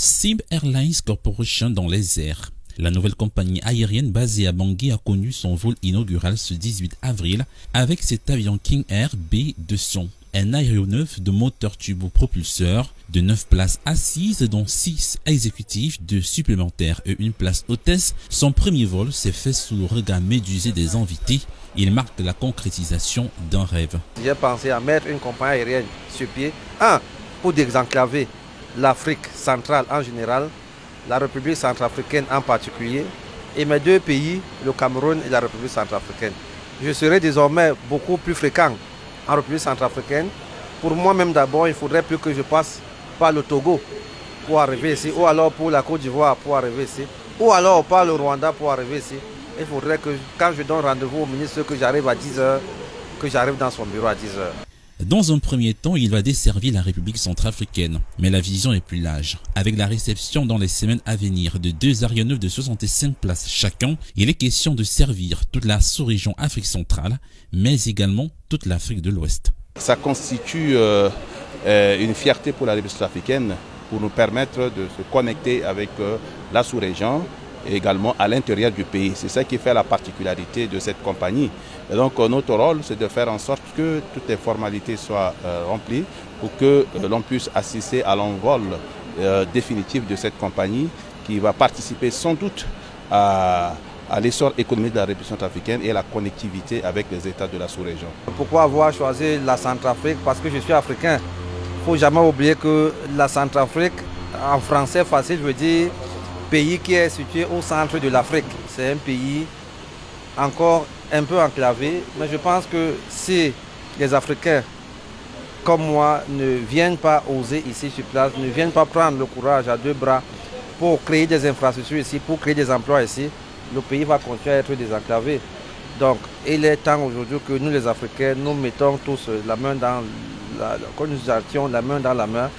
Sim Airlines Corporation dans les airs. La nouvelle compagnie aérienne basée à Bangui a connu son vol inaugural ce 18 avril avec cet avion King Air B200. Un aéronef de moteur turbopropulseur de 9 places assises dont 6 exécutifs, 2 supplémentaires et une place hôtesse. Son premier vol s'est fait sous le regard médusé des invités. Il marque la concrétisation d'un rêve. J'ai pensé à mettre une compagnie aérienne sur pied. Pour désenclaver l'Afrique centrale en général, la République centrafricaine en particulier, et mes deux pays, le Cameroun et la République centrafricaine. Je serai désormais beaucoup plus fréquent en République centrafricaine. Pour moi-même d'abord, il faudrait plus que je passe par le Togo pour arriver ici, ou alors pour la Côte d'Ivoire pour arriver ici, ou alors par le Rwanda pour arriver ici. Il faudrait que quand je donne rendez-vous au ministre, que j'arrive à 10 h, que j'arrive dans son bureau à 10 h. Dans un premier temps, il va desservir la République centrafricaine, mais la vision est plus large. Avec la réception dans les semaines à venir de 2 aéronefs de 65 places chacun, il est question de servir toute la sous-région Afrique centrale, mais également toute l'Afrique de l'Ouest. Ça constitue une fierté pour la République centrafricaine pour nous permettre de se connecter avec la sous-région et également à l'intérieur du pays. C'est ça qui fait la particularité de cette compagnie. Et donc notre rôle, c'est de faire en sorte que toutes les formalités soient remplies pour que l'on puisse assister à l'envol définitif de cette compagnie qui va participer sans doute à l'essor économique de la République centrafricaine et à la connectivité avec les États de la sous-région. Pourquoi avoir choisi la Centrafrique? Parce que je suis africain. Il ne faut jamais oublier que la Centrafrique, en français facile, veut dire pays qui est situé au centre de l'Afrique. C'est un pays encore un peu enclavé, mais je pense que si les Africains comme moi ne viennent pas oser ici sur place, ne viennent pas prendre le courage à 2 bras pour créer des infrastructures ici, pour créer des emplois ici, le pays va continuer à être désenclavé. Donc il est temps aujourd'hui que nous les Africains, nous mettons tous la main dans la main dans la main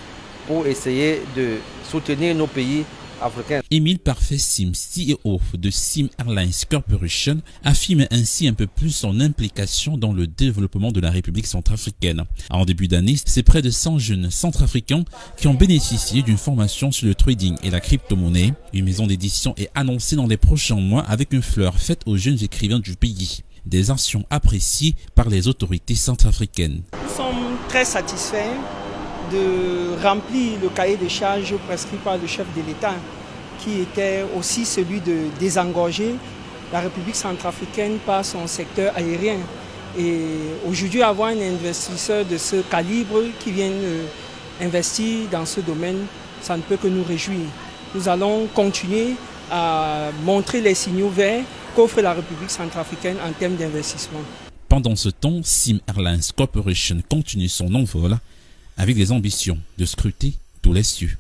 pour essayer de soutenir nos pays africains. Émile Parfait Sim, CEO de Sim Airlines Corporation, affirme ainsi un peu plus son implication dans le développement de la République centrafricaine. En début d'année, c'est près de 100 jeunes centrafricains qui ont bénéficié d'une formation sur le trading et la crypto-monnaie. Une maison d'édition est annoncée dans les prochains mois avec une fleur faite aux jeunes écrivains du pays. Des actions appréciées par les autorités centrafricaines. Nous sommes très satisfaits de remplir le cahier des charges prescrit par le chef de l'État, qui était aussi celui de désengorger la République centrafricaine par son secteur aérien. Et aujourd'hui, avoir un investisseur de ce calibre qui vient investir dans ce domaine, ça ne peut que nous réjouir. Nous allons continuer à montrer les signaux verts qu'offre la République centrafricaine en termes d'investissement. Pendant ce temps, Sim Airlines Corporation continue son envol avec des ambitions de scruter tous les cieux.